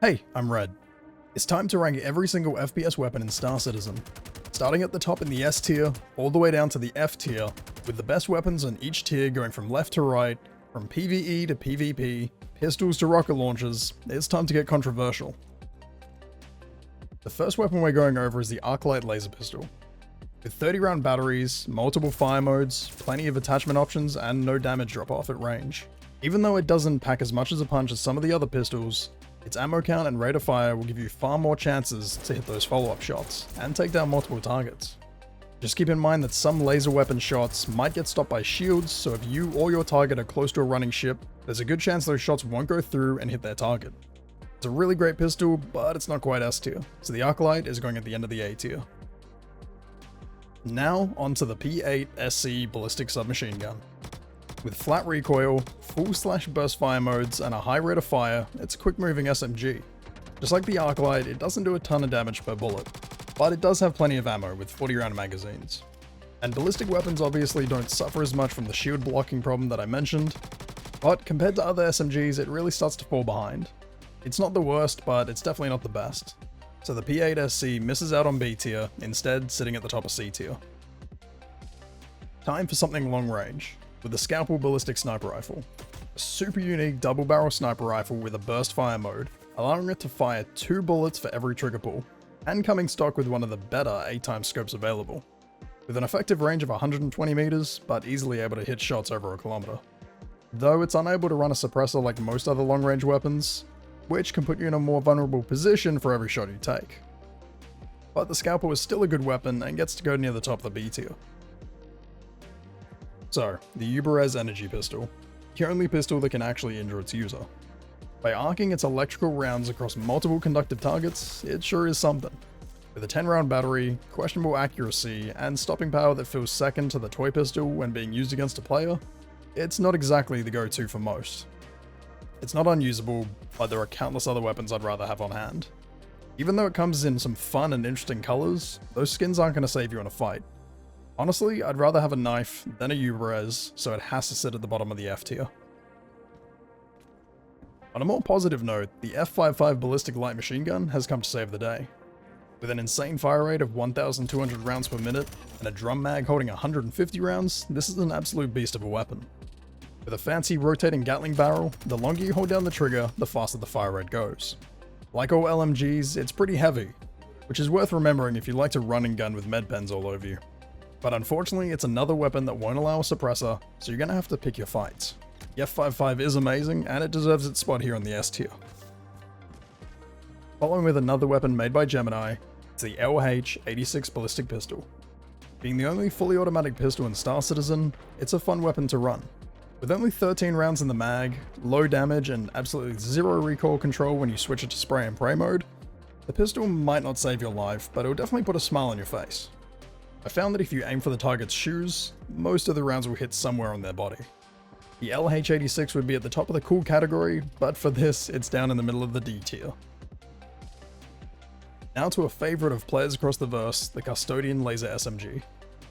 Hey, I'm Red. It's time to rank every single FPS weapon in Star Citizen, starting at the top in the S tier, all the way down to the F tier, with the best weapons on each tier going from left to right, from PvE to PvP, pistols to rocket launchers. It's time to get controversial. The first weapon we're going over is the Arclight laser pistol. With 30 round batteries, multiple fire modes, plenty of attachment options, and no damage drop off at range. Even though it doesn't pack as much as a punch as some of the other pistols, its ammo count and rate of fire will give you far more chances to hit those follow-up shots, and take down multiple targets. Just keep in mind that some laser weapon shots might get stopped by shields, so if you or your target are close to a running ship, there's a good chance those shots won't go through and hit their target. It's a really great pistol, but it's not quite S tier, so the Arclight is going at the end of the A tier. Now, onto the P8 SC Ballistic Submachine Gun. With flat recoil, full/burst fire modes, and a high rate of fire, it's a quick-moving SMG. Just like the Arclight, it doesn't do a ton of damage per bullet, but it does have plenty of ammo with 40-round magazines. And ballistic weapons obviously don't suffer as much from the shield blocking problem that I mentioned, but compared to other SMGs, it really starts to fall behind. It's not the worst, but it's definitely not the best. So the P8 SC misses out on B tier, instead sitting at the top of C tier. Time for something long range, with the Scalpel Ballistic Sniper Rifle. A super unique double barrel sniper rifle with a burst fire mode, allowing it to fire 2 bullets for every trigger pull, and coming stock with one of the better 8x scopes available. With an effective range of 120 meters, but easily able to hit shots over a kilometer. Though it's unable to run a suppressor like most other long range weapons, which can put you in a more vulnerable position for every shot you take. But the Scalpel is still a good weapon and gets to go near the top of the B tier. So, the Yubarev energy pistol, the only pistol that can actually injure its user. By arcing its electrical rounds across multiple conductive targets, it sure is something. With a 10 round battery, questionable accuracy, and stopping power that feels second to the toy pistol when being used against a player, it's not exactly the go-to for most. It's not unusable, but there are countless other weapons I'd rather have on hand. Even though it comes in some fun and interesting colors, those skins aren't going to save you in a fight. Honestly, I'd rather have a knife than a Yubarev, so it has to sit at the bottom of the F tier. On a more positive note, the F55 Ballistic Light Machine Gun has come to save the day. With an insane fire rate of 1,200 rounds per minute, and a drum mag holding 150 rounds, this is an absolute beast of a weapon. With a fancy rotating Gatling barrel, the longer you hold down the trigger, the faster the fire rate goes. Like all LMGs, it's pretty heavy, which is worth remembering if you like to run and gun with med pens all over you. But unfortunately, it's another weapon that won't allow a suppressor, so you're gonna have to pick your fights. The F55 is amazing, and it deserves its spot here in the S tier. Following with another weapon made by Gemini, it's the LH-86 Ballistic Pistol. Being the only fully automatic pistol in Star Citizen, it's a fun weapon to run. With only 13 rounds in the mag, low damage, and absolutely zero recoil control when you switch it to spray and pray mode, the pistol might not save your life, but it'll definitely put a smile on your face. I found that if you aim for the target's shoes, most of the rounds will hit somewhere on their body. The LH-86 would be at the top of the cool category, but for this, it's down in the middle of the D tier. Now to a favourite of players across the verse, the Custodian Laser SMG.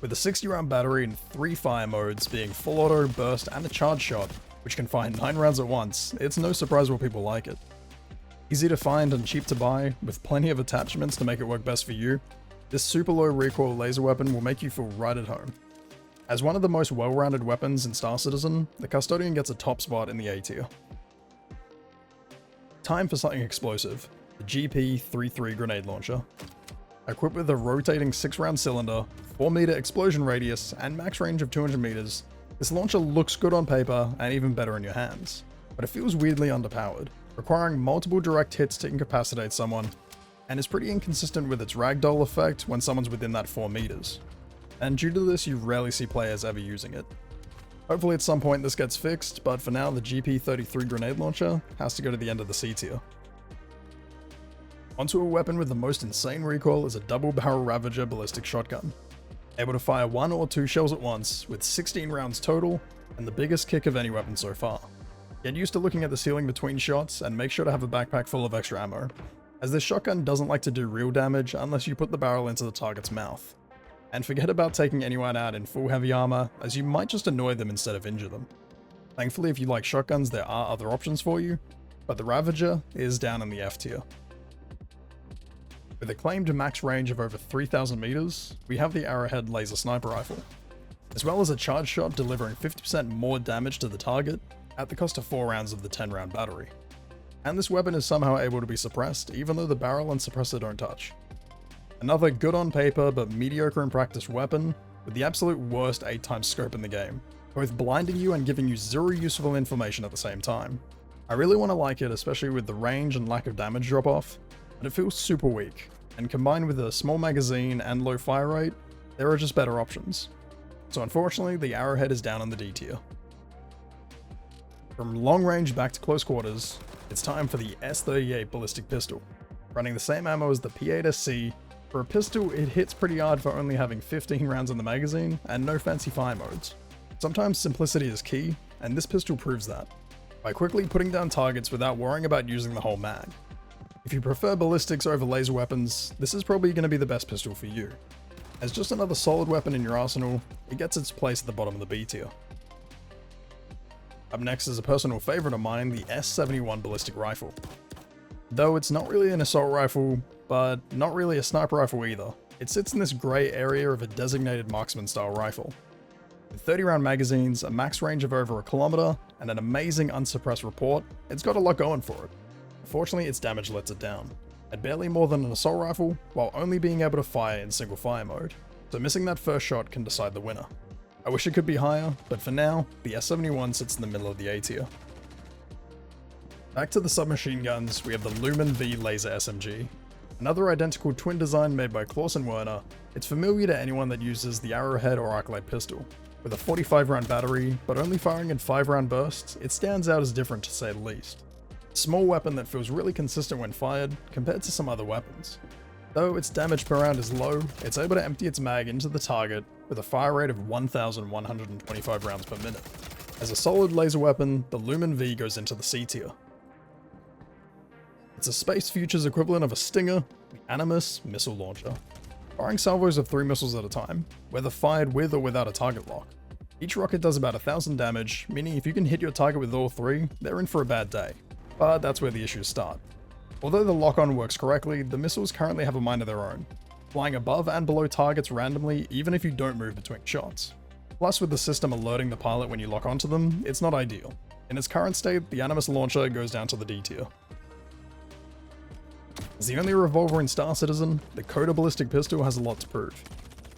With a 60 round battery and 3 fire modes being full auto, burst, and a charge shot, which can fire 9 rounds at once, it's no surprise why people like it. Easy to find and cheap to buy, with plenty of attachments to make it work best for you, this super low recoil laser weapon will make you feel right at home. As one of the most well-rounded weapons in Star Citizen, the Custodian gets a top spot in the A tier. Time for something explosive, the GP-33 grenade launcher. Equipped with a rotating 6-round cylinder, 4-meter explosion radius, and max range of 200 meters, this launcher looks good on paper and even better in your hands, but it feels weirdly underpowered, requiring multiple direct hits to incapacitate someone, and is pretty inconsistent with its ragdoll effect when someone's within that 4 meters. And due to this, you rarely see players ever using it. Hopefully at some point this gets fixed, but for now the GP-33 grenade launcher has to go to the end of the C tier. Onto a weapon with the most insane recoil is a double barrel Ravager ballistic shotgun. Able to fire 1 or 2 shells at once, with 16 rounds total, and the biggest kick of any weapon so far. Get used to looking at the ceiling between shots, and make sure to have a backpack full of extra ammo, as this shotgun doesn't like to do real damage unless you put the barrel into the target's mouth. And forget about taking anyone out in full heavy armor, as you might just annoy them instead of injure them. Thankfully, if you like shotguns, there are other options for you, but the Ravager is down in the F tier. With a claimed max range of over 3,000 meters, we have the Arrowhead laser sniper rifle, as well as a charge shot delivering 50% more damage to the target at the cost of 4 rounds of the 10-round battery. And this weapon is somehow able to be suppressed even though the barrel and suppressor don't touch. Another good on paper but mediocre in practice weapon with the absolute worst 8x scope in the game, both blinding you and giving you zero useful information at the same time. I really want to like it, especially with the range and lack of damage drop off, but it feels super weak, and combined with a small magazine and low fire rate, there are just better options. So unfortunately, the Arrowhead is down in the D tier. From long range back to close quarters, it's time for the S38 ballistic pistol. Running the same ammo as the P8SC, for a pistol it hits pretty hard for only having 15 rounds in the magazine and no fancy fire modes. Sometimes simplicity is key, and this pistol proves that, by quickly putting down targets without worrying about using the whole mag. If you prefer ballistics over laser weapons, this is probably going to be the best pistol for you. As just another solid weapon in your arsenal, it gets its place at the bottom of the B tier. Up next is a personal favourite of mine, the S71 ballistic rifle. Though it's not really an assault rifle, but not really a sniper rifle either, it sits in this grey area of a designated marksman style rifle. With 30 round magazines, a max range of over 1 kilometer, and an amazing unsuppressed report, it's got a lot going for it. Unfortunately, its damage lets it down, at barely more than an assault rifle, while only being able to fire in single fire mode, so missing that first shot can decide the winner. I wish it could be higher, but for now, the S71 sits in the middle of the A tier. Back to the submachine guns, we have the Lumin V Laser SMG. Another identical twin design made by Clausen Werner, it's familiar to anyone that uses the Arrowhead or Arclight pistol. With a 45 round battery, but only firing in 5 round bursts, it stands out as different to say the least. Small weapon that feels really consistent when fired, compared to some other weapons. Though its damage per round is low, it's able to empty its mag into the target with a fire rate of 1,125 rounds per minute. As a solid laser weapon, the Lumin V goes into the C tier. It's a Space Futures equivalent of a Stinger, the Animus Missile Launcher, firing salvos of 3 missiles at a time, whether fired with or without a target lock. Each rocket does about 1,000 damage, meaning if you can hit your target with all 3, they're in for a bad day. But that's where the issues start. Although the lock-on works correctly, the missiles currently have a mind of their own, flying above and below targets randomly even if you don't move between shots. Plus, with the system alerting the pilot when you lock onto them, it's not ideal. In its current state, the Animus Launcher goes down to the D tier. As the only revolver in Star Citizen, the Coda ballistic pistol has a lot to prove.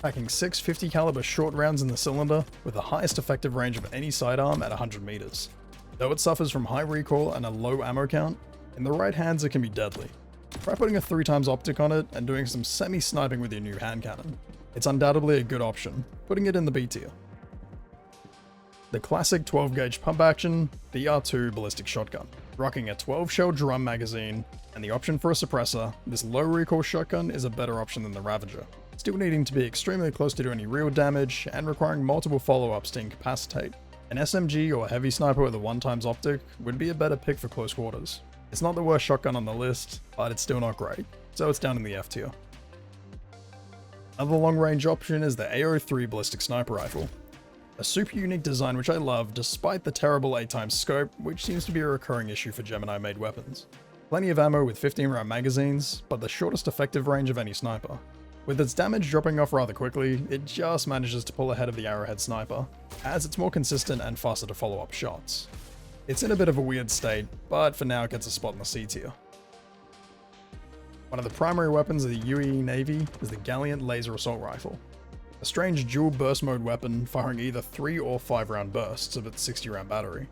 Packing 6 50 caliber short rounds in the cylinder with the highest effective range of any sidearm at 100 meters. Though it suffers from high recoil and a low ammo count, in the right hands it can be deadly. Try putting a 3x optic on it and doing some semi-sniping with your new hand cannon. It's undoubtedly a good option, putting it in the B tier. The classic 12 gauge pump action BR2 ballistic shotgun. Rocking a 12 shell drum magazine and the option for a suppressor, this low recoil shotgun is a better option than the Ravager, still needing to be extremely close to do any real damage and requiring multiple follow-ups to incapacitate. An SMG or heavy sniper with a 1x optic would be a better pick for close quarters. It's not the worst shotgun on the list, but it's still not great, so it's down in the F tier. Another long range option is the AO3 ballistic sniper rifle. A super unique design which I love despite the terrible 8x scope, which seems to be a recurring issue for Gemini made weapons. Plenty of ammo with 15 round magazines, but the shortest effective range of any sniper. With its damage dropping off rather quickly, it just manages to pull ahead of the Arrowhead sniper, as it's more consistent and faster to follow up shots. It's in a bit of a weird state, but for now it gets a spot in the C tier. One of the primary weapons of the UE Navy is the Gallant laser assault rifle. A strange dual burst mode weapon firing either 3 or 5 round bursts of its 60 round battery.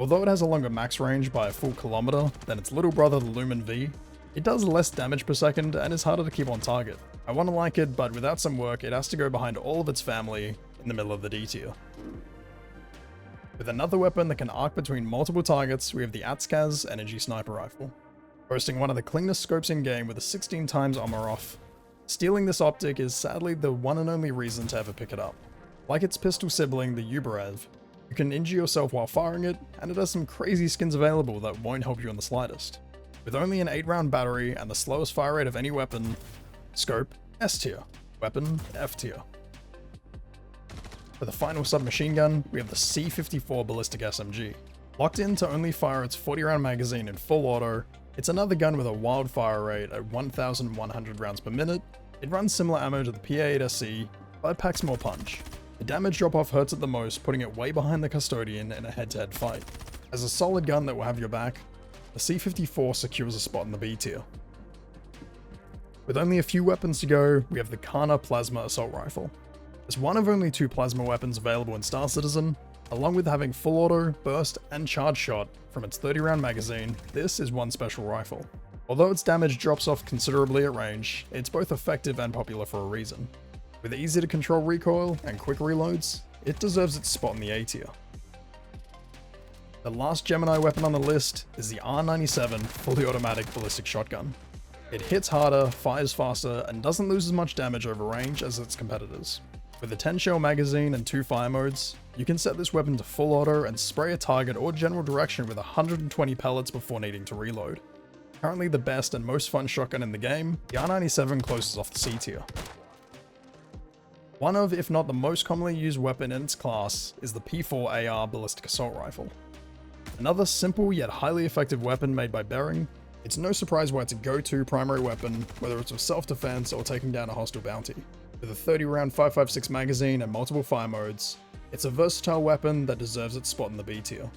Although it has a longer max range by a full kilometer than its little brother the Lumin V, it does less damage per second and is harder to keep on target. I want to like it, but without some work it has to go behind all of its family in the middle of the D tier. With another weapon that can arc between multiple targets, we have the Atzkav energy sniper rifle. Boasting one of the cleanest scopes in game with a 16x armor off. Stealing this optic is sadly the one and only reason to ever pick it up. Like its pistol sibling, the Yubarev, you can injure yourself while firing it, and it has some crazy skins available that won't help you in the slightest. With only an 8 round battery and the slowest fire rate of any weapon, scope S tier, weapon F tier. For the final submachine gun, we have the C54 ballistic SMG. Locked in to only fire its 40 round magazine in full auto, it's another gun with a wild fire rate at 1,100 rounds per minute. It runs similar ammo to the P8SE, but packs more punch. The damage drop-off hurts it the most, putting it way behind the Custodian in a head-to-head fight. As a solid gun that will have your back, the C54 secures a spot in the B tier. With only a few weapons to go, we have the Karna Plasma Assault Rifle. As one of only 2 plasma weapons available in Star Citizen, along with having full auto, burst, and charge shot from its 30 round magazine, this is one special rifle. Although its damage drops off considerably at range, it's both effective and popular for a reason. With easy to control recoil and quick reloads, it deserves its spot in the A tier. The last Gemini weapon on the list is the R97 fully automatic ballistic shotgun. It hits harder, fires faster, and doesn't lose as much damage over range as its competitors. With a 10 shell magazine and 2 fire modes, you can set this weapon to full auto and spray a target or general direction with 120 pellets before needing to reload. Currently the best and most fun shotgun in the game, the R97 closes off the C tier. One of, if not the most commonly used weapon in its class, is the P4AR Ballistic Assault Rifle. Another simple yet highly effective weapon made by Bering, it's no surprise why it's a go-to primary weapon, whether it's for self-defense or taking down a hostile bounty. With a 30 round 5.56 magazine and multiple fire modes, it's a versatile weapon that deserves its spot in the B tier.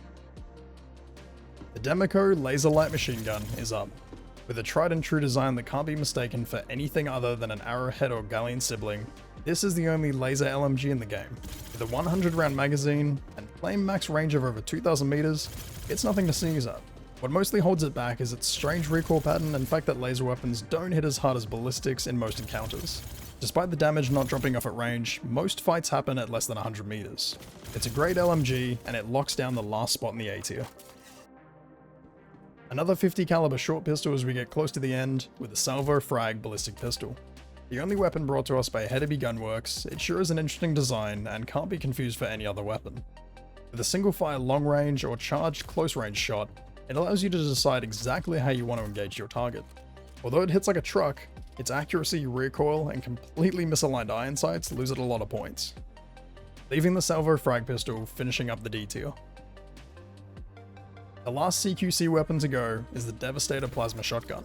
The Demeco laser light machine gun is up. With a tried and true design that can't be mistaken for anything other than an Arrowhead or Gallant sibling, this is the only laser LMG in the game. With a 100 round magazine and flame max range of over 2,000 meters, it's nothing to sneeze at. What mostly holds it back is its strange recoil pattern and fact that laser weapons don't hit as hard as ballistics in most encounters. Despite the damage not dropping off at range, most fights happen at less than 100 meters. It's a great LMG and it locks down the last spot in the A tier. Another 50 caliber short pistol as we get close to the end with the Salvo Frag ballistic pistol. The only weapon brought to us by Headeby Gunworks, it sure is an interesting design and can't be confused for any other weapon. With a single fire long range or charged close range shot, it allows you to decide exactly how you want to engage your target. Although it hits like a truck, its accuracy, recoil, and completely misaligned iron sights lose it a lot of points, leaving the Salvo Frag pistol finishing up the D tier. The last CQC weapon to go is the Devastator Plasma Shotgun,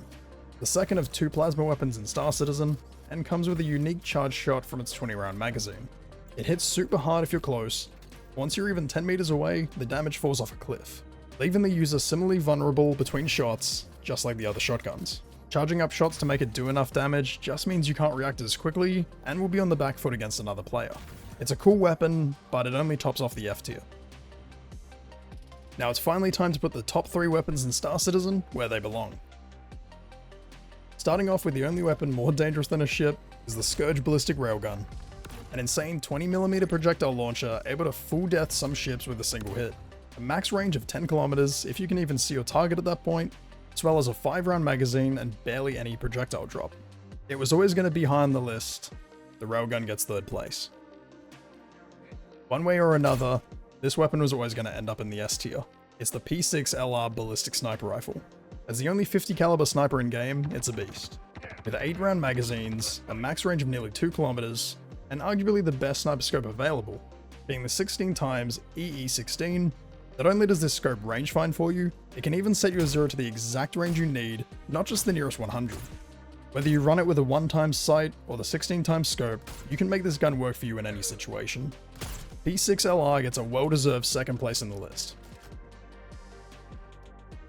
the second of 2 plasma weapons in Star Citizen, and comes with a unique charge shot from its 20 round magazine. It hits super hard if you're close. Once you're even 10 meters away, the damage falls off a cliff, leaving the user similarly vulnerable between shots, just like the other shotguns. Charging up shots to make it do enough damage just means you can't react as quickly and will be on the back foot against another player. It's a cool weapon, but it only tops off the F tier. Now it's finally time to put the top 3 weapons in Star Citizen where they belong. Starting off with the only weapon more dangerous than a ship is the Scourge Ballistic Railgun, an insane 20mm projectile launcher able to full death some ships with a single hit. A max range of 10 kilometers if you can even see your target at that point, as well as a 5 round magazine and barely any projectile drop. It was always going to be high on the list. The railgun gets 3rd place. One way or another, this weapon was always going to end up in the S tier. It's the P6LR Ballistic Sniper Rifle. As the only 50 caliber sniper in game, it's a beast. With 8 round magazines, a max range of nearly 2 kilometers, and arguably the best sniper scope available, being the 16x EE16. Not only does this scope range find for you, it can even set your 0 to the exact range you need, not just the nearest 100. Whether you run it with a 1x sight or the 16x scope, you can make this gun work for you in any situation. P6LR gets a well-deserved 2nd place in the list.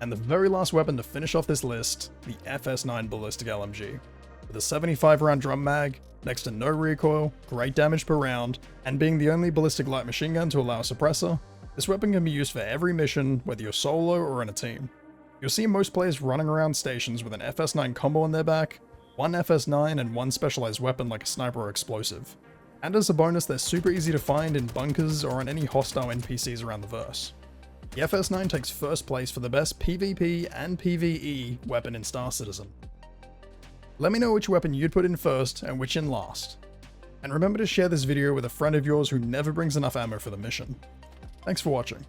And the very last weapon to finish off this list, the FS9 Ballistic LMG. With a 75 round drum mag, next to no recoil, great damage per round, and being the only ballistic light machine gun to allow a suppressor, this weapon can be used for every mission, whether you're solo or in a team. You'll see most players running around stations with an FS9 combo on their back, 1 FS9 and 1 specialized weapon like a sniper or explosive. And as a bonus, they're super easy to find in bunkers or on any hostile NPCs around the verse. The FS9 takes 1st place for the best PvP and PvE weapon in Star Citizen. Let me know which weapon you'd put in first and which in last. And remember to share this video with a friend of yours who never brings enough ammo for the mission. Thanks for watching.